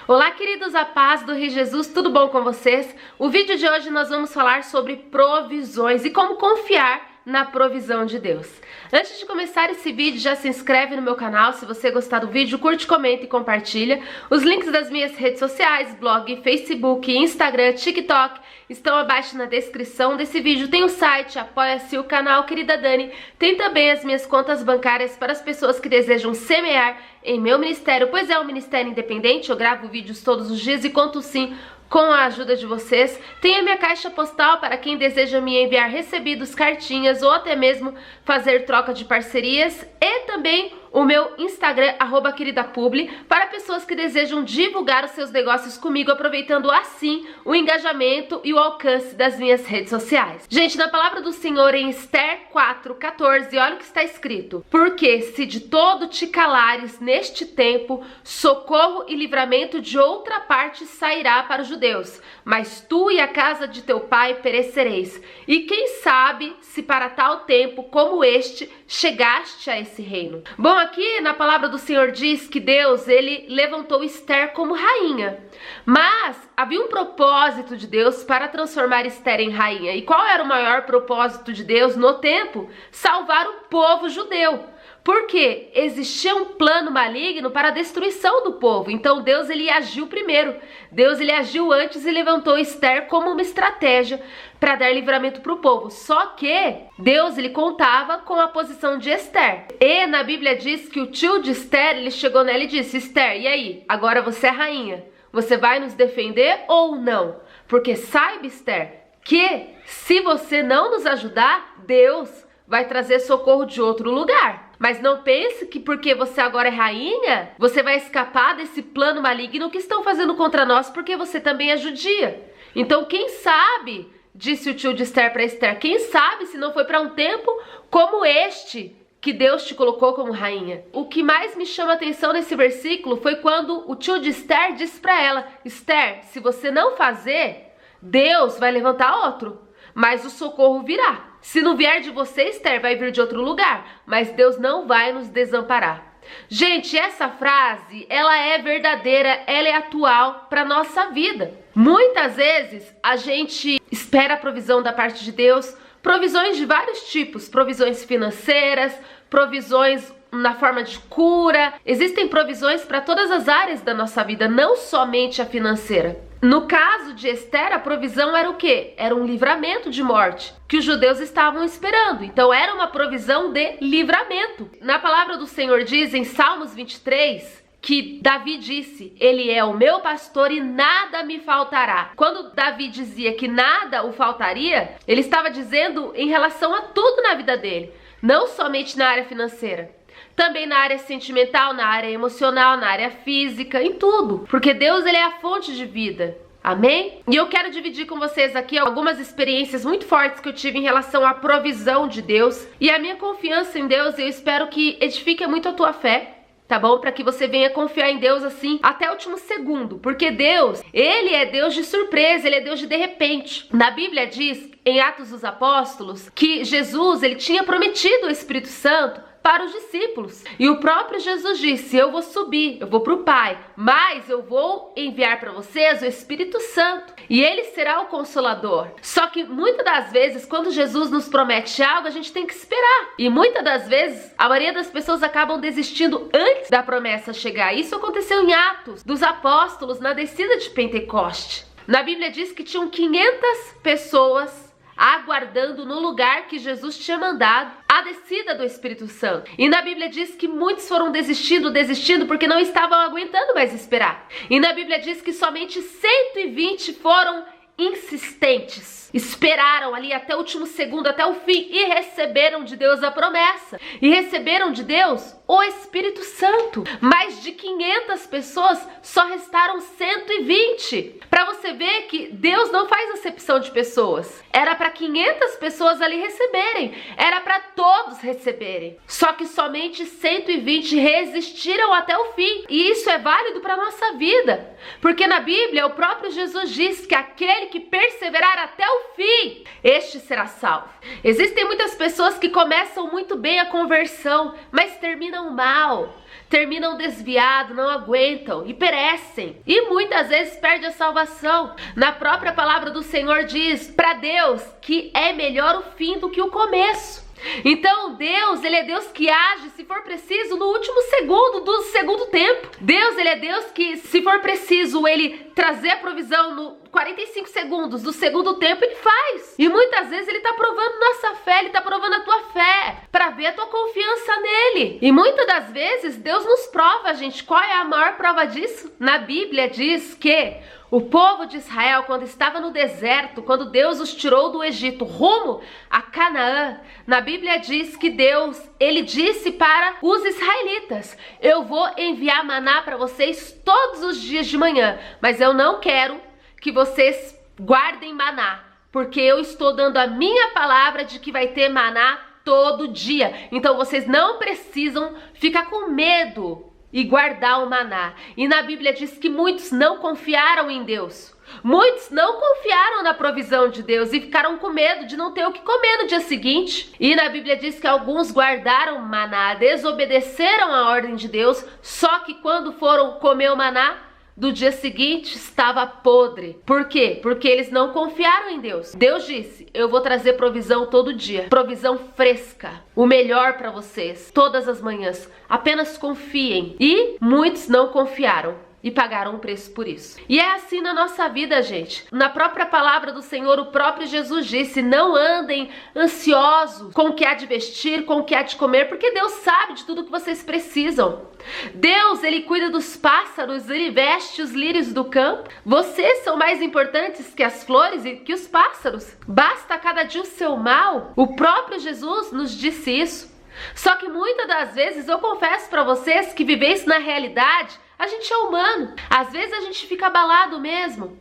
Olá, queridos, a paz do Rei Jesus, tudo bom com vocês? O vídeo de hoje nós vamos falar sobre provisões e como confiar na provisão de Deus. Antes de começar esse vídeo, já se inscreve no meu canal, se você gostar do vídeo, curte, comenta e compartilha. Os links das minhas redes sociais, blog, Facebook, Instagram, TikTok, estão abaixo na descrição desse vídeo. Tem o site, apoia-se o canal Querida Dani, tem também as minhas contas bancárias para as pessoas que desejam semear em meu ministério, pois é um ministério independente, eu gravo vídeos todos os dias e conto sim com a ajuda de vocês. Tem a minha caixa postal para quem deseja me enviar recebidos, cartinhas ou até mesmo fazer troca de parcerias, e também o meu Instagram, @queridapubli, para pessoas que desejam divulgar os seus negócios comigo, aproveitando assim o engajamento e o alcance das minhas redes sociais. Gente, na palavra do Senhor em Esther 4:14, olha o que está escrito: porque se de todo te calares neste tempo, socorro e livramento de outra parte sairá para os judeus, mas tu e a casa de teu pai perecereis. E quem sabe se para tal tempo como este chegaste a esse reino. Bom, aqui na palavra do Senhor diz que Deus, ele levantou Esther como rainha, mas havia um propósito de Deus para transformar Esther em rainha. E qual era o maior propósito de Deus no tempo? Salvar o povo judeu. Porque existia um plano maligno para a destruição do povo. Então Deus, ele agiu primeiro. Deus, ele agiu antes e levantou Esther como uma estratégia para dar livramento para o povo. Só que Deus, ele contava com a posição de Esther. E na Bíblia diz que o tio de Esther, ele chegou nela e disse: Esther, e aí? Agora você é rainha. Você vai nos defender ou não? Porque saiba, Esther, que se você não nos ajudar, Deus vai trazer socorro de outro lugar. Mas não pense que porque você agora é rainha, você vai escapar desse plano maligno que estão fazendo contra nós, porque você também é judia. Então quem sabe, disse o tio de Esther para Esther, quem sabe se não foi para um tempo como este que Deus te colocou como rainha. O que mais me chama a atenção nesse versículo foi quando o tio de Esther disse para ela: Esther, se você não fazer, Deus vai levantar outro, mas o socorro virá. Se não vier de você, Esther, vai vir de outro lugar, mas Deus não vai nos desamparar. Gente, essa frase, ela é verdadeira, ela é atual para nossa vida. Muitas vezes a gente espera a provisão da parte de Deus, provisões de vários tipos, provisões financeiras, provisões na forma de cura. Existem provisões para todas as áreas da nossa vida, não somente a financeira. No caso de Esther, a provisão era o quê? Era um livramento de morte que os judeus estavam esperando. Então era uma provisão de livramento. Na palavra do Senhor diz em Salmos 23 que Davi disse: ele é o meu pastor e nada me faltará. Quando Davi dizia que nada o faltaria, ele estava dizendo em relação a tudo na vida dele, não somente na área financeira. Também na área sentimental, na área emocional, na área física, em tudo. Porque Deus, ele é a fonte de vida. Amém? E eu quero dividir com vocês aqui algumas experiências muito fortes que eu tive em relação à provisão de Deus. E a minha confiança em Deus, eu espero que edifique muito a tua fé, tá bom? Para que você venha confiar em Deus assim até o último segundo. Porque Deus, ele é Deus de surpresa, ele é Deus de repente. Na Bíblia diz, em Atos dos Apóstolos, que Jesus, ele tinha prometido o Espírito Santo para os discípulos. E o próprio Jesus disse: eu vou subir, eu vou para o Pai, mas eu vou enviar para vocês o Espírito Santo e ele será o Consolador. Só que muitas das vezes, quando Jesus nos promete algo, a gente tem que esperar. E muitas das vezes, a maioria das pessoas acabam desistindo antes da promessa chegar. Isso aconteceu em Atos dos Apóstolos, na descida de Pentecoste. Na Bíblia diz que tinham 500 pessoas aguardando no lugar que Jesus tinha mandado a descida do Espírito Santo. E na Bíblia diz que muitos foram desistindo porque não estavam aguentando mais esperar. E na Bíblia diz que somente 120 foram insistentes, esperaram ali até o último segundo, até o fim, e receberam de Deus a promessa, e receberam de Deus o Espírito Santo. Mais de 500 pessoas, só restaram 120. Para você ver que Deus não faz acepção de pessoas. Era para 500 pessoas ali receberem, era para todos receberem. Só que somente 120 resistiram até o fim. E isso é válido para nossa vida, porque na Bíblia o próprio Jesus diz que aquele aquele que perseverar até o fim, este será salvo. Existem muitas pessoas que começam muito bem a conversão, mas terminam mal, terminam desviados, não aguentam e perecem. E muitas vezes perdem a salvação. Na própria palavra do Senhor diz para Deus que é melhor o fim do que o começo. Então Deus, Ele é Deus que age, se for preciso, no último segundo do segundo tempo. Deus, Ele é Deus que, se for preciso, Ele trazer a provisão no 45 segundos do segundo tempo, Ele faz. E muitas vezes Ele está provando nossa fé, Ele está provando a tua fé, para ver a tua confiança nele. E muitas das vezes Deus nos prova, gente. Qual é a maior prova disso? Na Bíblia diz que o povo de Israel, quando estava no deserto, quando Deus os tirou do Egito rumo a Canaã, na Bíblia diz que Deus, Ele disse para os israelitas: eu vou enviar maná para vocês todos os dias de manhã, mas eu não quero que vocês guardem maná, porque eu estou dando a minha palavra de que vai ter maná todo dia. Então vocês não precisam ficar com medo e guardar o maná. E na Bíblia diz que muitos não confiaram em Deus. Muitos não confiaram na provisão de Deus e ficaram com medo de não ter o que comer no dia seguinte. E na Bíblia diz que alguns guardaram maná, desobedeceram a ordem de Deus, só que quando foram comer o maná, do dia seguinte estava podre. Por quê? Porque eles não confiaram em Deus. Deus disse: eu vou trazer provisão todo dia, provisão fresca, o melhor para vocês, todas as manhãs. Apenas confiem. E muitos não confiaram e pagaram um preço por isso. E é assim na nossa vida, gente. Na própria palavra do Senhor, o próprio Jesus disse: não andem ansiosos com o que há de vestir, com o que há de comer, porque Deus sabe de tudo que vocês precisam. Deus, Ele cuida dos pássaros, Ele veste os lírios do campo. Vocês são mais importantes que as flores e que os pássaros. Basta cada dia o seu mal. O próprio Jesus nos disse isso. Só que muitas das vezes, eu confesso para vocês que viver isso na realidade, a gente é humano. Às vezes a gente fica abalado mesmo.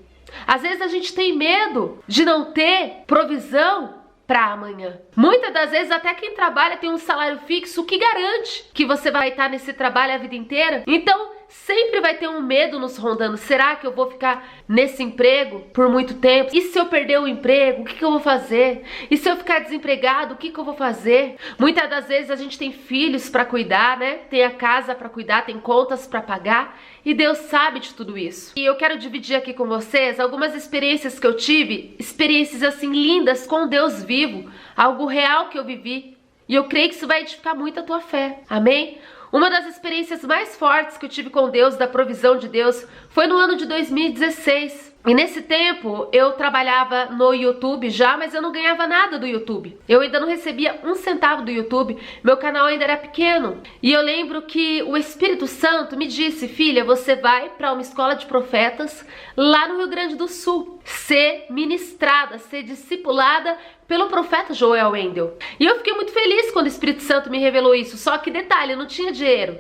Às vezes a gente tem medo de não ter provisão para amanhã. Muitas das vezes até quem trabalha tem um salário fixo, o que garante que você vai estar nesse trabalho a vida inteira? Então sempre vai ter um medo nos rondando. Será que eu vou ficar nesse emprego por muito tempo? E se eu perder o emprego, o que eu vou fazer? E se eu ficar desempregado, o que eu vou fazer? Muitas das vezes a gente tem filhos para cuidar, né? Tem a casa para cuidar, tem contas para pagar. E Deus sabe de tudo isso. E eu quero dividir aqui com vocês algumas experiências que eu tive, experiências assim lindas com Deus vivo, algo real que eu vivi. E eu creio que isso vai edificar muito a tua fé. Amém? Uma das experiências mais fortes que eu tive com Deus, da provisão de Deus, foi no ano de 2016. E nesse tempo eu trabalhava no YouTube já, mas eu não ganhava nada do YouTube. Eu ainda não recebia um centavo do YouTube, meu canal ainda era pequeno. E eu lembro que o Espírito Santo me disse: filha, você vai para uma escola de profetas lá no Rio Grande do Sul, ser ministrada, ser discipulada pelo profeta Joel Wendel. E eu fiquei muito feliz quando o Espírito Santo me revelou isso. Só que detalhe, eu não tinha dinheiro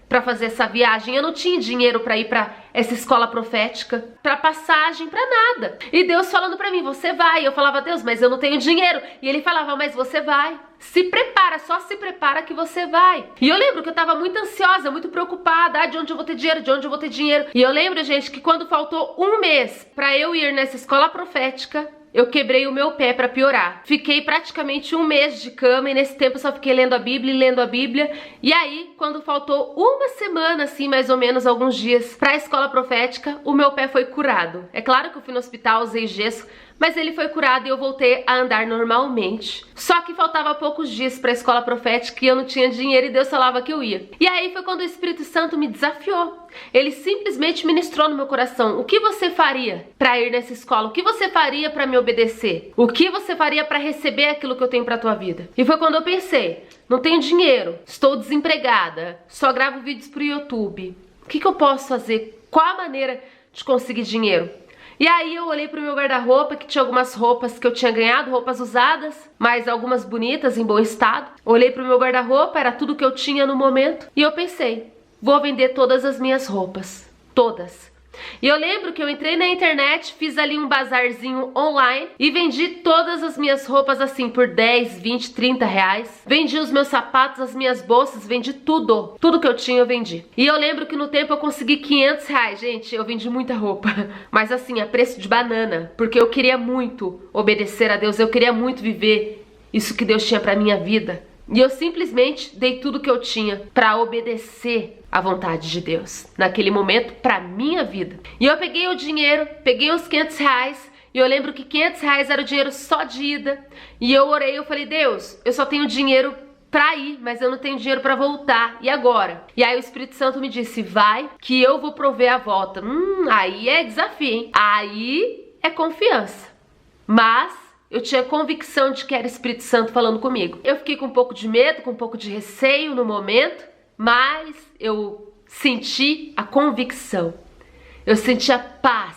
para fazer essa viagem, eu não tinha dinheiro para ir para essa escola profética, para passagem, para nada. E Deus falando para mim: você vai. Eu falava: Deus, mas eu não tenho dinheiro. E Ele falava: mas você vai. Se prepara, só se prepara que você vai. E eu lembro que eu tava muito ansiosa, muito preocupada. De onde eu vou ter dinheiro? De onde eu vou ter dinheiro? E eu lembro, gente, que quando faltou um mês para eu ir nessa escola profética, eu quebrei o meu pé para piorar. Fiquei praticamente um mês de cama e nesse tempo eu só fiquei lendo a Bíblia e lendo a Bíblia. E aí, quando faltou uma semana, assim, mais ou menos, alguns dias, para a escola profética, o meu pé foi curado. É claro que eu fui no hospital, usei gesso, mas ele foi curado e eu voltei a andar normalmente. Só que faltava poucos dias para a escola profética e eu não tinha dinheiro e Deus falava que eu ia. E aí foi quando o Espírito Santo me desafiou. Ele simplesmente ministrou no meu coração: o que você faria para ir nessa escola? O que você faria para me obedecer? O que você faria para receber aquilo que eu tenho para tua vida? E foi quando eu pensei: não tenho dinheiro, estou desempregada, só gravo vídeos pro YouTube. O que eu posso fazer? Qual a maneira de conseguir dinheiro? E aí eu olhei pro meu guarda-roupa, que tinha algumas roupas que eu tinha ganhado, roupas usadas, mas algumas bonitas, em bom estado. Olhei pro meu guarda-roupa, era tudo que eu tinha no momento. E eu pensei: vou vender todas as minhas roupas. Todas. E eu lembro que eu entrei na internet, fiz ali um bazarzinho online e vendi todas as minhas roupas assim por 10, 20, 30 reais. Vendi os meus sapatos, as minhas bolsas, vendi tudo. Tudo que eu tinha eu vendi. E eu lembro que no tempo eu consegui 500 reais. Gente, eu vendi muita roupa. Mas assim, a preço de banana. Porque eu queria muito obedecer a Deus. Eu queria muito viver isso que Deus tinha pra minha vida. E eu simplesmente dei tudo que eu tinha pra obedecer à vontade de Deus. Naquele momento, pra minha vida. E eu peguei o dinheiro, peguei os 500 reais. E eu lembro que 500 reais era o dinheiro só de ida. E eu orei, eu falei, Deus, eu só tenho dinheiro pra ir, mas eu não tenho dinheiro pra voltar. E agora? E aí o Espírito Santo me disse, vai, que eu vou prover a volta. Aí é desafio, hein? Aí é confiança. Mas eu tinha convicção de que era o Espírito Santo falando comigo. Eu fiquei com um pouco de medo, com um pouco de receio no momento, mas eu senti a convicção. Eu senti a paz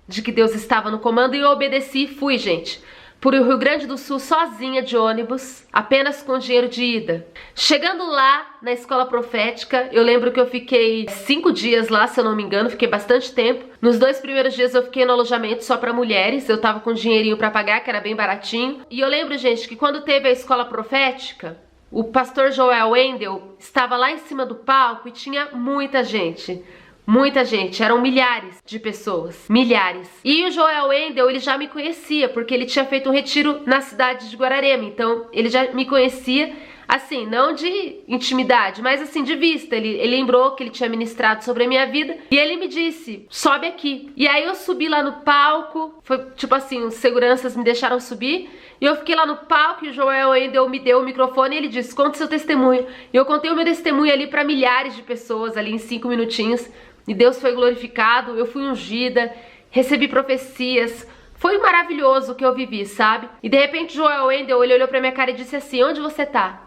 de que Deus estava no comando e eu obedeci e fui, gente, por o Rio Grande do Sul sozinha de ônibus, apenas com dinheiro de ida. Chegando lá na escola profética, eu lembro que eu fiquei 5 dias lá, se eu não me engano, fiquei bastante tempo. Nos 2 primeiros dias eu fiquei no alojamento só para mulheres, eu tava com dinheirinho para pagar, que era bem baratinho. E eu lembro, gente, que quando teve a escola profética, o pastor Joel Wendel estava lá em cima do palco e tinha muita gente. Muita gente, eram milhares de pessoas, milhares. E o Joel Wendel, ele já me conhecia, porque ele tinha feito um retiro na cidade de Guararema, então ele já me conhecia, assim, não de intimidade, mas assim, de vista. Ele lembrou que ele tinha ministrado sobre a minha vida, e ele me disse, sobe aqui. E aí eu subi lá no palco, foi tipo assim, os seguranças me deixaram subir, e eu fiquei lá no palco, e o Joel Wendel me deu o microfone, e ele disse, conta seu testemunho. E eu contei o meu testemunho ali para milhares de pessoas, ali em 5 minutinhos, e Deus foi glorificado, eu fui ungida, recebi profecias, foi maravilhoso o que eu vivi, sabe? E de repente Joel Wendel, ele olhou pra minha cara e disse assim, onde você tá?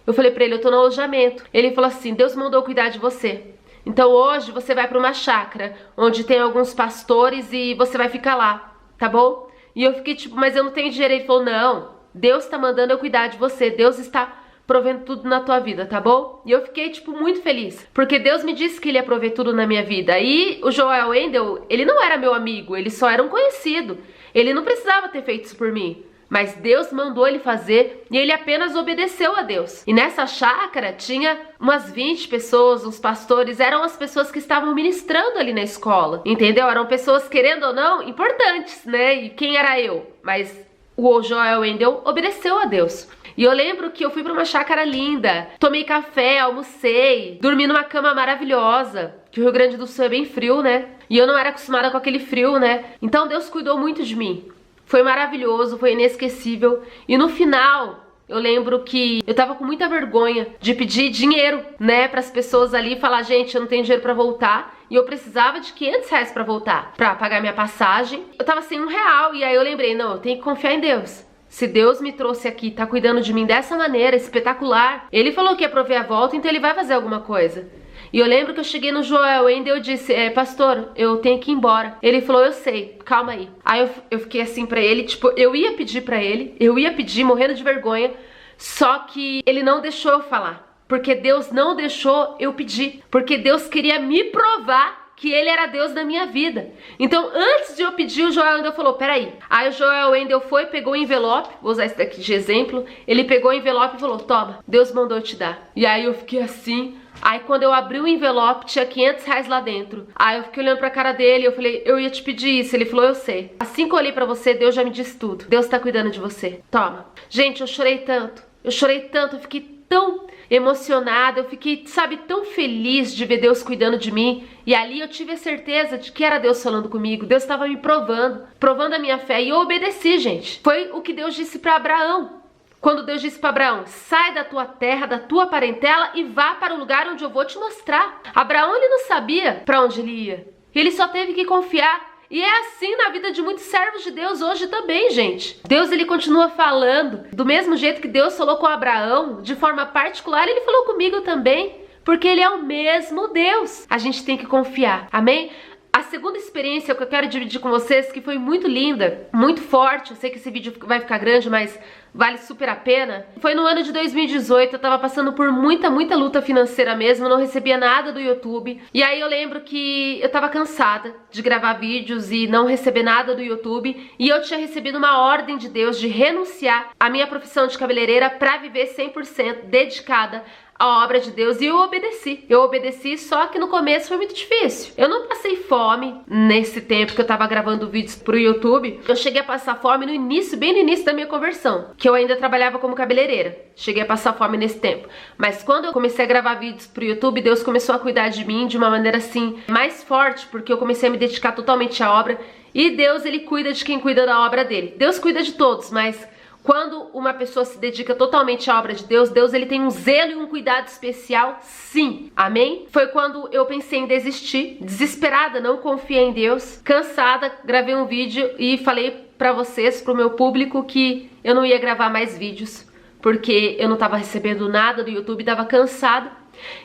Eu falei pra ele, eu tô no alojamento. Ele falou assim, Deus mandou cuidar de você. Então hoje você vai pra uma chácara, onde tem alguns pastores e você vai ficar lá, tá bom? E eu fiquei tipo, mas eu não tenho dinheiro. Ele falou, não, Deus tá mandando eu cuidar de você, Deus está provendo tudo na tua vida, tá bom? E eu fiquei, tipo, muito feliz, porque Deus me disse que ele ia prover tudo na minha vida. E o Joel Wendel, ele não era meu amigo, ele só era um conhecido. Ele não precisava ter feito isso por mim, mas Deus mandou ele fazer e ele apenas obedeceu a Deus. E nessa chácara tinha umas 20 pessoas, os pastores, eram as pessoas que estavam ministrando ali na escola, entendeu? Eram pessoas, querendo ou não, importantes, né? E quem era eu? Mas o Joel Wendel obedeceu a Deus. E eu lembro que eu fui pra uma chácara linda, tomei café, almocei, dormi numa cama maravilhosa, que o Rio Grande do Sul é bem frio, né? E eu não era acostumada com aquele frio, né? Então Deus cuidou muito de mim. Foi maravilhoso, foi inesquecível. E no final, eu lembro que eu tava com muita vergonha de pedir dinheiro, né, pras pessoas ali e falar, gente, eu não tenho dinheiro pra voltar. E eu precisava de 500 reais pra voltar, pra pagar minha passagem. Eu tava sem R$1, e aí eu lembrei, não, eu tenho que confiar em Deus. Se Deus me trouxe aqui, tá cuidando de mim dessa maneira, espetacular. Ele falou que ia prover a volta, então ele vai fazer alguma coisa. E eu lembro que eu cheguei no Joel Wendel e eu disse, pastor, eu tenho que ir embora. Ele falou, eu sei, calma aí. Aí eu fiquei assim pra ele, tipo, eu ia pedir pra ele, eu ia pedir, morrendo de vergonha, só que ele não deixou eu falar. Porque Deus não deixou eu pedir. Porque Deus queria me provar que ele era Deus na minha vida. Então, antes de eu pedir, o Joel Wendel falou, peraí. Aí o Joel Wendel foi, pegou o envelope, vou usar esse daqui de exemplo, ele pegou o envelope e falou, toma, Deus mandou eu te dar. E aí eu fiquei assim, aí quando eu abri o envelope, tinha 500 reais lá dentro. Aí eu fiquei olhando pra cara dele, eu falei, eu ia te pedir isso. Ele falou, eu sei. Assim que eu olhei pra você, Deus já me disse tudo. Deus tá cuidando de você. Toma. Gente, eu chorei tanto, eu fiquei tão emocionada, eu fiquei, sabe, tão feliz de ver Deus cuidando de mim. E ali eu tive a certeza de que era Deus falando comigo. Deus estava me provando a minha fé. E eu obedeci, gente. Foi o que Deus disse para Abraão. Quando Deus disse para Abraão, sai da tua terra, da tua parentela e vá para o lugar onde eu vou te mostrar. Abraão, ele não sabia para onde ele ia. Ele só teve que confiar. E é assim na vida de muitos servos de Deus hoje também, gente. Deus, ele continua falando. Do mesmo jeito que Deus falou com Abraão, de forma particular, ele falou comigo também. Porque ele é o mesmo Deus. A gente tem que confiar, amém? A segunda experiência que eu quero dividir com vocês, que foi muito linda, muito forte, eu sei que esse vídeo vai ficar grande, mas vale super a pena. Foi no ano de 2018, eu tava passando por muita luta financeira mesmo, não recebia nada do YouTube. E aí eu lembro que eu tava cansada de gravar vídeos e não receber nada do YouTube. E eu tinha recebido uma ordem de Deus de renunciar à minha profissão de cabeleireira pra viver 100% dedicada a obra de Deus, e eu obedeci, só que no começo foi muito difícil. Eu não passei fome nesse tempo que eu tava gravando vídeos pro YouTube. Eu cheguei a passar fome no início, bem no início da minha conversão, que eu ainda trabalhava como cabeleireira. Cheguei a passar fome nesse tempo. Mas quando eu comecei a gravar vídeos pro YouTube, Deus começou a cuidar de mim de uma maneira assim, mais forte, porque eu comecei a me dedicar totalmente à obra. E Deus, ele cuida de quem cuida da obra dele. Deus cuida de todos, mas quando uma pessoa se dedica totalmente à obra de Deus, Deus ele tem um zelo e um cuidado especial, sim. Amém? Foi quando eu pensei em desistir, desesperada, não confiei em Deus, cansada, gravei um vídeo e falei pra vocês, pro meu público, que eu não ia gravar mais vídeos, porque eu não tava recebendo nada do YouTube, tava cansada.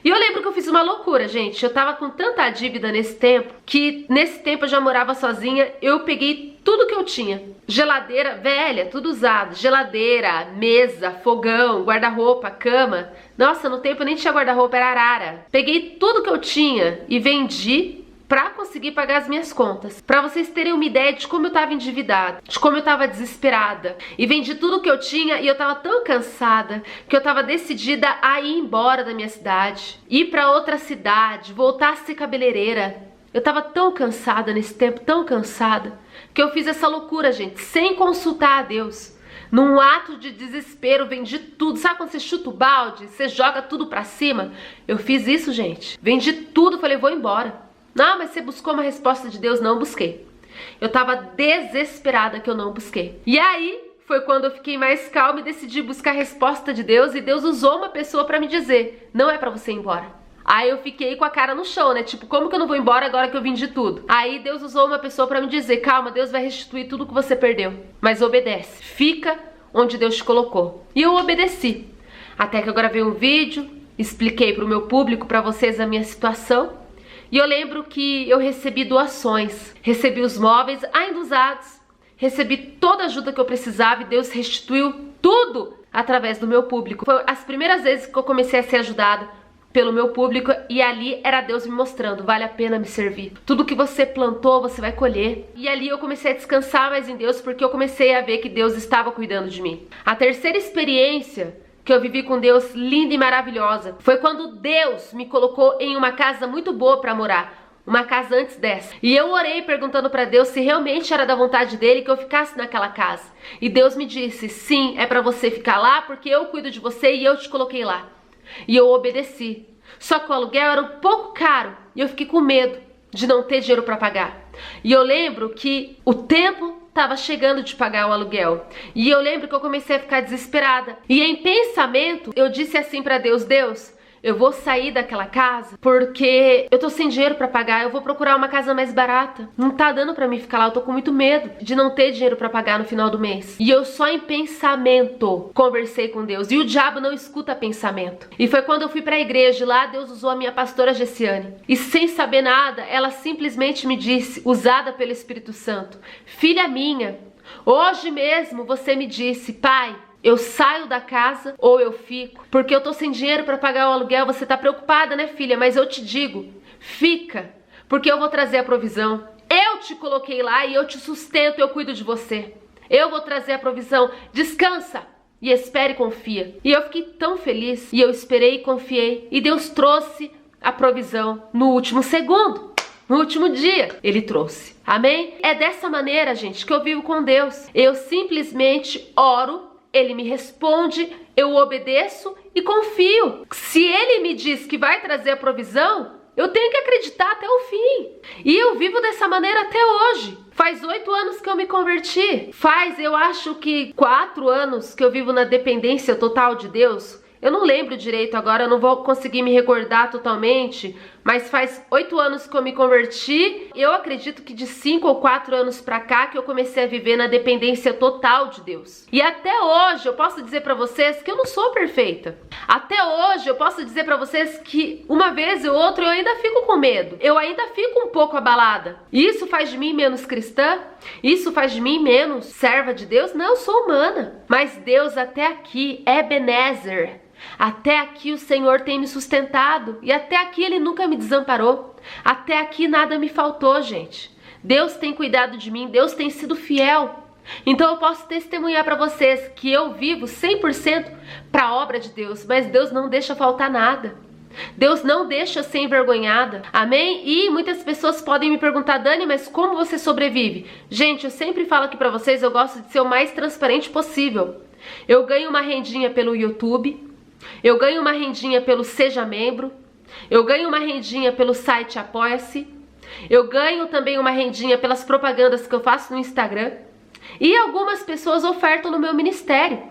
E eu lembro que eu fiz uma loucura, gente. Eu tava com tanta dívida nesse tempo, que nesse tempo eu já morava sozinha. Eu peguei tudo que eu tinha. Geladeira velha, tudo usado. Geladeira, mesa, fogão, guarda-roupa, cama. Nossa, no tempo eu nem tinha guarda-roupa, era arara. Peguei tudo que eu tinha e vendi pra conseguir pagar as minhas contas. Pra vocês terem uma ideia de como eu tava endividada, de como eu tava desesperada. E vendi tudo que eu tinha e eu tava tão cansada que eu tava decidida a ir embora da minha cidade, ir pra outra cidade, voltar a ser cabeleireira. Eu tava tão cansada nesse tempo, tão cansada, que eu fiz essa loucura, gente, sem consultar a Deus. Num ato de desespero, vendi tudo. Sabe quando você chuta o balde, você joga tudo pra cima? Eu fiz isso, gente. Vendi tudo, falei, vou embora. Não, mas você buscou uma resposta de Deus? Não busquei. Eu tava desesperada que eu não busquei. E aí foi quando eu fiquei mais calma e decidi buscar a resposta de Deus, e Deus usou uma pessoa pra me dizer, não é pra você ir embora. Aí eu fiquei com a cara no chão, né? Tipo, como que eu não vou embora agora que eu vim de tudo? Aí Deus usou uma pessoa pra me dizer, calma, Deus vai restituir tudo que você perdeu. Mas obedece, fica onde Deus te colocou. E eu obedeci. Até que eu gravei um vídeo, expliquei pro meu público, pra vocês, a minha situação. E eu lembro que eu recebi doações, recebi os móveis ainda usados, recebi toda a ajuda que eu precisava e Deus restituiu tudo através do meu público. Foi as primeiras vezes que eu comecei a ser ajudada pelo meu público, e ali era Deus me mostrando, vale a pena me servir. Tudo que você plantou, você vai colher. E ali eu comecei a descansar mais em Deus, porque eu comecei a ver que Deus estava cuidando de mim. A terceira experiência que eu vivi com Deus, linda e maravilhosa, foi quando Deus me colocou em uma casa muito boa para morar, uma casa antes dessa. E eu orei perguntando para Deus se realmente era da vontade dele que eu ficasse naquela casa. E Deus me disse, sim, é para você ficar lá porque eu cuido de você e eu te coloquei lá. E eu obedeci. Só que o aluguel era um pouco caro e eu fiquei com medo de não ter dinheiro para pagar. E eu lembro que o tempo estava chegando de pagar o aluguel. E eu lembro que eu comecei a ficar desesperada. E em pensamento, eu disse assim para Deus, Deus, eu vou sair daquela casa porque eu tô sem dinheiro pra pagar, eu vou procurar uma casa mais barata. Não tá dando pra mim ficar lá, eu tô com muito medo de não ter dinheiro pra pagar no final do mês. E eu só em pensamento conversei com Deus. E o diabo não escuta pensamento. E foi quando eu fui pra igreja, lá Deus usou a minha pastora Gessiane. E sem saber nada, ela simplesmente me disse, usada pelo Espírito Santo, filha minha, hoje mesmo você me disse, pai, eu saio da casa ou eu fico, porque eu tô sem dinheiro para pagar o aluguel. Você tá preocupada, né, filha? Mas eu te digo, fica, porque eu vou trazer a provisão. Eu te coloquei lá e eu te sustento, eu cuido de você. Eu vou trazer a provisão. Descansa e espere e confia. E eu fiquei tão feliz, e eu esperei e confiei, e Deus trouxe a provisão no último segundo. No último dia, Ele trouxe. Amém? É dessa maneira, gente, que eu vivo com Deus. Eu simplesmente oro, Ele me responde, eu obedeço e confio. Se Ele me diz que vai trazer a provisão, eu tenho que acreditar até o fim. E eu vivo dessa maneira até hoje. Faz 8 anos que eu me converti. Faz, eu acho que 4 anos que eu vivo na dependência total de Deus. Eu não lembro direito agora, eu não vou conseguir me recordar totalmente, mas faz 8 anos que eu me converti. Eu acredito que de 5 ou 4 anos pra cá que eu comecei a viver na dependência total de Deus. E até hoje eu posso dizer pra vocês que eu não sou perfeita. Até hoje eu posso dizer pra vocês que uma vez ou outra eu ainda fico com medo. Eu ainda fico um pouco abalada. Isso faz de mim menos cristã? Isso faz de mim menos serva de Deus? Não, eu sou humana. Mas Deus até aqui é Ebenezer. Até aqui o Senhor tem me sustentado e até aqui Ele nunca me desamparou. Até aqui nada me faltou, gente. Deus tem cuidado de mim, Deus tem sido fiel. Então eu posso testemunhar para vocês que eu vivo 100% para a obra de Deus, mas Deus não deixa faltar nada. Deus não deixa ser envergonhada, amém? E muitas pessoas podem me perguntar, Dani, mas como você sobrevive? Gente, eu sempre falo aqui para vocês, eu gosto de ser o mais transparente possível. Eu ganho uma rendinha pelo YouTube, eu ganho uma rendinha pelo Seja Membro, eu ganho uma rendinha pelo site Apoia-se, eu ganho também uma rendinha pelas propagandas que eu faço no Instagram e algumas pessoas ofertam no meu ministério.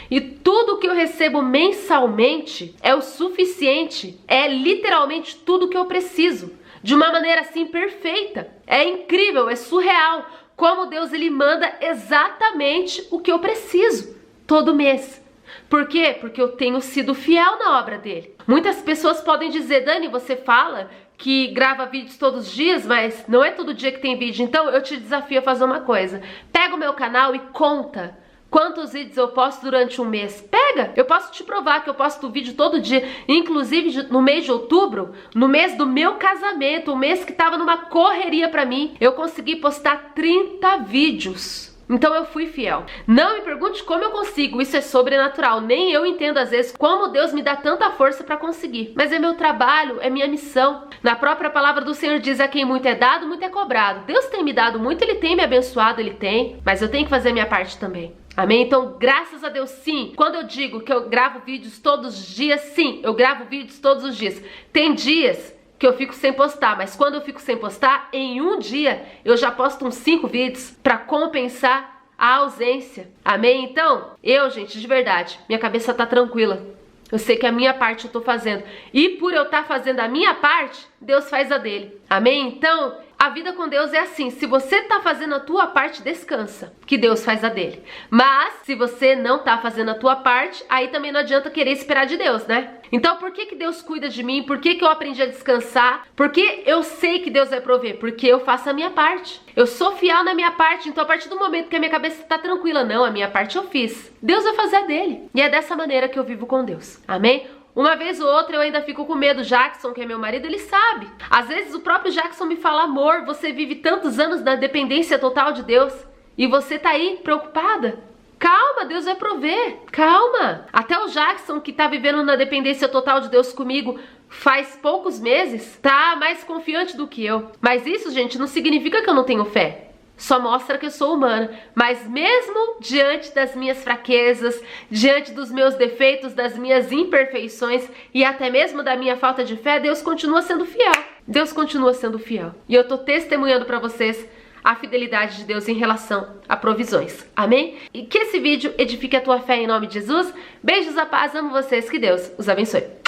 E tudo que eu recebo mensalmente é o suficiente, é literalmente tudo que eu preciso, de uma maneira assim perfeita. É incrível, é surreal como Deus ele manda exatamente o que eu preciso todo mês. Por quê? Porque eu tenho sido fiel na obra dele. Muitas pessoas podem dizer, Dani, você fala que grava vídeos todos os dias, mas não é todo dia que tem vídeo. Então eu te desafio a fazer uma coisa. Pega o meu canal e conta quantos vídeos eu posto durante um mês. Pega! Eu posso te provar que eu posto vídeo todo dia. Inclusive no mês de outubro, no mês do meu casamento, o mês que tava numa correria pra mim, eu consegui postar 30 vídeos. Então eu fui fiel. Não me pergunte como eu consigo, isso é sobrenatural. Nem eu entendo às vezes como Deus me dá tanta força para conseguir. Mas é meu trabalho, é minha missão. Na própria palavra do Senhor diz, a quem muito é dado, muito é cobrado. Deus tem me dado muito, Ele tem me abençoado, Ele tem. Mas eu tenho que fazer a minha parte também. Amém? Então, graças a Deus, sim. Quando eu digo que eu gravo vídeos todos os dias, sim, eu gravo vídeos todos os dias. Tem dias que eu fico sem postar, mas quando eu fico sem postar, em um dia eu já posto uns 5 vídeos para compensar a ausência. Amém? Então, gente, de verdade, minha cabeça tá tranquila. Eu sei que a minha parte eu tô fazendo. E por eu estar fazendo a minha parte, Deus faz a dele. Amém? Então, a vida com Deus é assim. Se você tá fazendo a tua parte, descansa, que Deus faz a dele. Mas, se você não tá fazendo a tua parte, aí também não adianta querer esperar de Deus, né? Então, por que Deus cuida de mim? Por que eu aprendi a descansar? Porque eu sei que Deus vai prover. Porque eu faço a minha parte. Eu sou fiel na minha parte. Então, a partir do momento que a minha cabeça tá tranquila, não, a minha parte eu fiz. Deus vai fazer a dele. E é dessa maneira que eu vivo com Deus. Amém? Uma vez ou outra eu ainda fico com medo. Jackson, que é meu marido, ele sabe. Às vezes o próprio Jackson me fala, amor, você vive tantos anos na dependência total de Deus e você tá aí preocupada. Calma, Deus vai prover. Calma. Até o Jackson, que tá vivendo na dependência total de Deus comigo faz poucos meses, tá mais confiante do que eu. Mas isso, gente, não significa que eu não tenho fé. Só mostra que eu sou humana. Mas mesmo diante das minhas fraquezas, diante dos meus defeitos, das minhas imperfeições e até mesmo da minha falta de fé, Deus continua sendo fiel. Deus continua sendo fiel. E eu tô testemunhando pra vocês a fidelidade de Deus em relação a provisões. Amém? E que esse vídeo edifique a tua fé em nome de Jesus. Beijos, a paz, amo vocês, que Deus os abençoe.